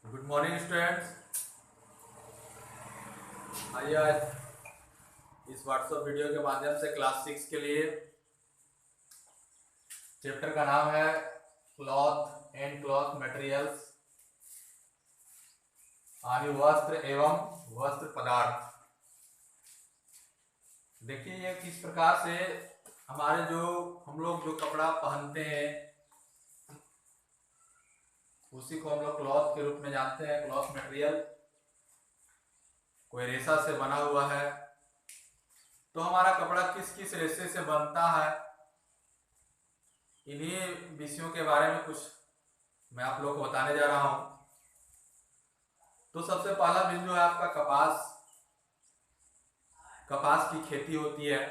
Good morning students. आइए आज इस व्हाट्सएप वीडियो के माध्यम से क्लास 6 के लिए चैप्टर का नाम है क्लॉथ एंड क्लॉथ मटेरियल्स, यानी वस्त्र एवं वस्त्र पदार्थ। देखिए ये किस प्रकार से हमारे हम लोग जो कपड़ा पहनते हैं उसी को हम लोग क्लॉथ के रूप में जानते हैं। क्लॉथ मटेरियल कोई रेशा से बना हुआ है, तो हमारा कपड़ा किस किस रेशे से बनता है, इन्हीं विषयों के बारे में कुछ मैं आप लोग को बताने जा रहा हूं। तो सबसे पहला बिंदु है आपका कपास। कपास की खेती होती है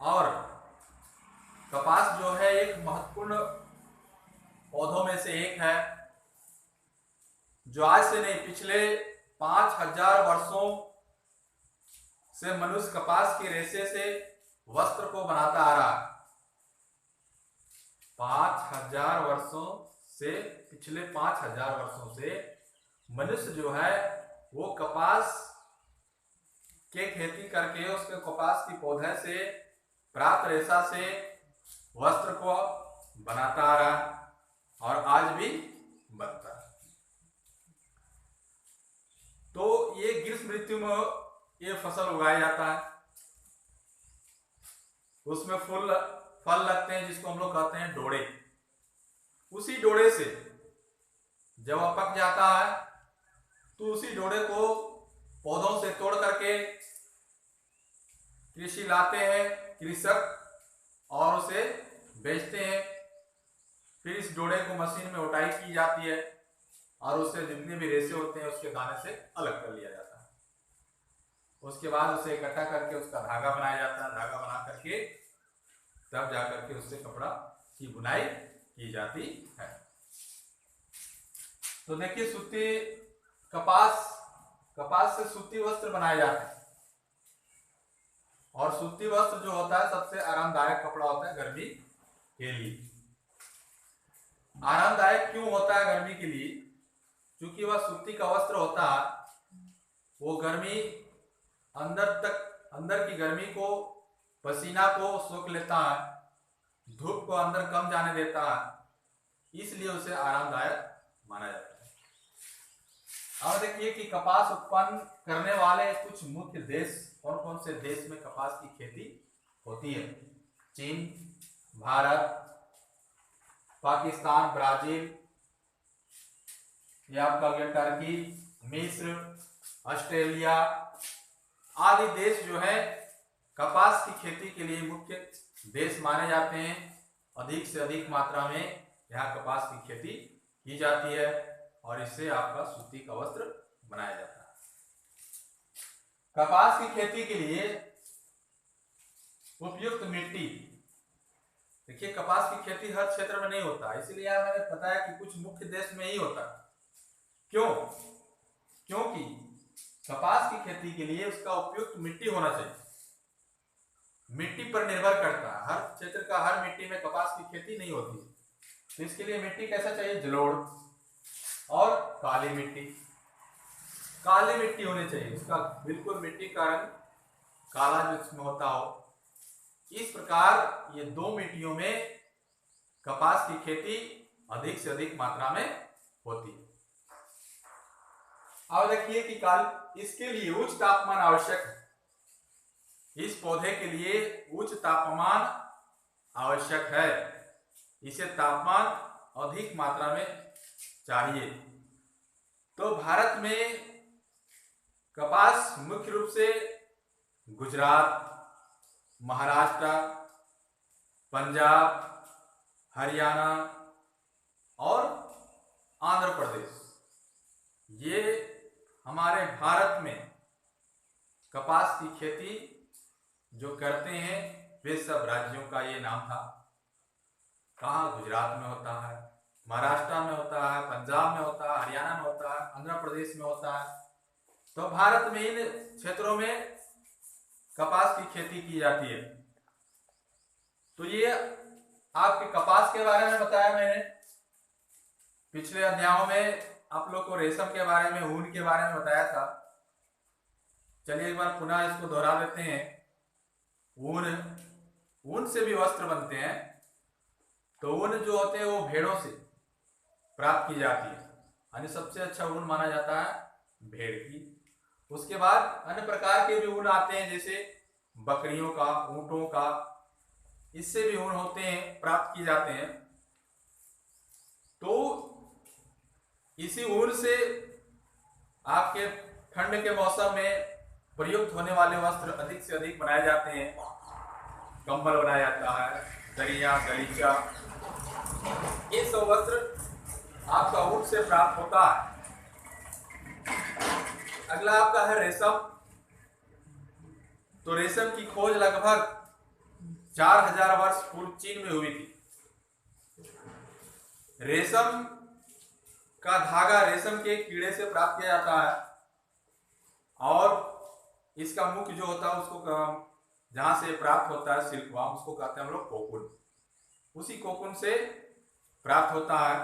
और कपास जो है एक महत्वपूर्ण पौधों में से एक है, जो आज से नहीं पिछले 5000 वर्षों से मनुष्य कपास के रेशे से वस्त्र को बनाता आ रहा है। 5000 वर्षों से, पिछले 5000 वर्षों से मनुष्य जो है वो कपास के खेती करके उसके कपास की पौधे से प्राप्त रेशा से वस्त्र को बनाता आ रहा है और आज भी बनता है। तो ये ग्रीष्म ऋतु में ये फसल उगाया जाता है, उसमें फल लगते हैं जिसको हम लोग कहते हैं डोड़े। उसी डोड़े से जब वह पक जाता है तो उसी डोड़े को पौधों से तोड़ करके कृषि लाते हैं कृषक और उसे बेचते हैं। फिर इस डोड़े को मशीन में उठाई की जाती है और उससे जितने भी रेशे होते हैं उसके दाने से अलग कर लिया जाता है। उसके बाद उसे इकट्ठा करके उसका धागा बनाया जाता है। धागा बना करके तब जाकर के उससे कपड़ा की बुनाई की जाती है। तो देखिए सूती कपास से सूती वस्त्र बनाए जाते हैं और सूती वस्त्र जो होता है सबसे आरामदायक कपड़ा होता है गर्मी के लिए। आरामदायक क्यों होता है गर्मी के लिए? क्योंकि वह सूती का वस्त्र होता है, वो गर्मी अंदर की गर्मी को, पसीना को सोख लेता है, धूप को अंदर कम जाने देता है, इसलिए उसे आरामदायक माना जाता है। अब देखिए कि कपास उत्पन्न करने वाले कुछ मुख्य देश कौन कौन से देश में कपास की खेती होती है। चीन, भारत, पाकिस्तान, ब्राजील, ये आपका हो गया टर्की, मिस्र, ऑस्ट्रेलिया आदि देश जो है कपास की खेती के लिए मुख्य देश माने जाते हैं। अधिक से अधिक मात्रा में यहाँ कपास की खेती की जाती है और इससे आपका सूती का वस्त्र बनाया जाता है। कपास की खेती के लिए उपयुक्त मिट्टी। देखिए कपास की खेती हर क्षेत्र में नहीं होता, इसीलिए मैंने बताया कि कुछ मुख्य देश में ही होता है। क्यों? क्योंकि कपास की खेती के लिए उसका उपयुक्त मिट्टी होना चाहिए। मिट्टी पर निर्भर करता है, हर क्षेत्र का हर मिट्टी में कपास की खेती नहीं होती। तो इसके लिए मिट्टी कैसा चाहिए? जलोढ़ और काली मिट्टी। काली मिट्टी होनी चाहिए, उसका बिल्कुल मिट्टी का रंग काला जिसमें होता हो। इस प्रकार ये दो मिट्टियों में कपास की खेती अधिक से अधिक मात्रा में होती है। अब देखिए कि इसके लिए उच्च तापमान आवश्यक है। इस पौधे के लिए उच्च तापमान आवश्यक है, इसे तापमान अधिक मात्रा में चाहिए। तो भारत में कपास मुख्य रूप से गुजरात, महाराष्ट्र, पंजाब, हरियाणा और आंध्र प्रदेश, ये हमारे भारत में कपास की खेती जो करते हैं वे सब राज्यों का ये नाम था। कहाँ? गुजरात में होता है, महाराष्ट्र में होता है, पंजाब में होता है, हरियाणा में होता है, आंध्र प्रदेश में होता है। तो भारत में इन क्षेत्रों में कपास की खेती की जाती है। तो ये आपके कपास के बारे में बताया मैंने। पिछले अध्यायों में आप लोग को रेशम के बारे में, ऊन के बारे में बताया था। चलिए एक बार पुनः इसको दोहरा देते हैं। ऊन से भी वस्त्र बनते हैं। तो ऊन जो होते हैं वो भेड़ों से प्राप्त की जाती है, यानी सबसे अच्छा ऊन माना जाता है भेड़ की। उसके बाद अन्य प्रकार के भी ऊन आते हैं, जैसे बकरियों का, ऊंटों का, इससे भी ऊन होते हैं, प्राप्त किए जाते हैं। तो इसी ऊन से आपके ठंड के मौसम में प्रयुक्त होने वाले वस्त्र अधिक से अधिक बनाए जाते हैं। कंबल बनाया जाता है, दरिया, गलीचा, ये सब वस्त्र आपका ऊन से प्राप्त होता है। अगला आपका है रेशम। तो रेशम की खोज लगभग 4000 वर्ष पूर्व चीन में हुई थी। रेशम का धागा रेशम के कीड़े से प्राप्त किया जाता है, और इसका मुख्य जो होता है उसको जहां से प्राप्त होता है सिल्कवर्म, उसको कहते हैं हम लोग कोकून। उसी कोकून से प्राप्त होता है।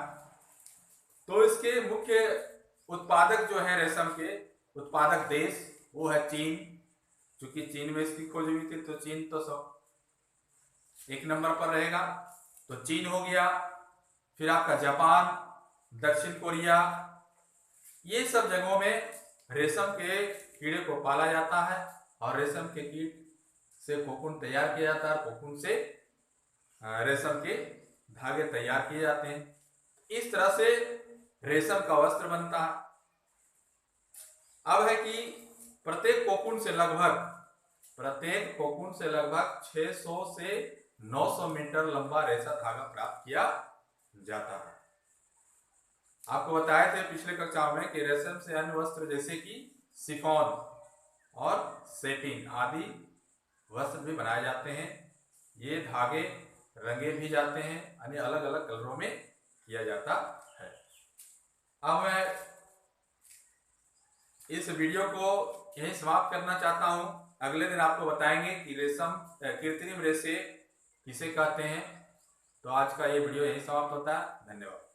तो इसके मुख्य उत्पादक जो है रेशम के उत्पादक देश, वो है चीन। चूंकि चीन में इसकी खोज हुई थी, तो चीन तो सब एक नंबर पर रहेगा। तो चीन हो गया, फिर आपका जापान, दक्षिण कोरिया, ये सब जगहों में रेशम के कीड़े को पाला जाता है, और रेशम के कीट से कोकून तैयार किया जाता है, कोकून से रेशम के धागे तैयार किए जाते हैं। इस तरह से रेशम का वस्त्र बनता है। अब है कि प्रत्येक कोकून से लगभग 600 से 900 मीटर लंबा रेशा धागा प्राप्त किया जाता है। आपको बताए थे पिछले कक्षाओं में कि रेशम से अन्य वस्त्र जैसे कि शिफॉन और सेटिन आदि वस्त्र भी बनाए जाते हैं। ये धागे रंगे भी जाते हैं, यानी अलग अलग कलरों में किया जाता है। अब मैं इस वीडियो को यहीं समाप्त करना चाहता हूं। अगले दिन आपको बताएंगे कि कृत्रिम रेशे किसे कहते हैं। तो आज का ये वीडियो यहीं समाप्त होता है। धन्यवाद।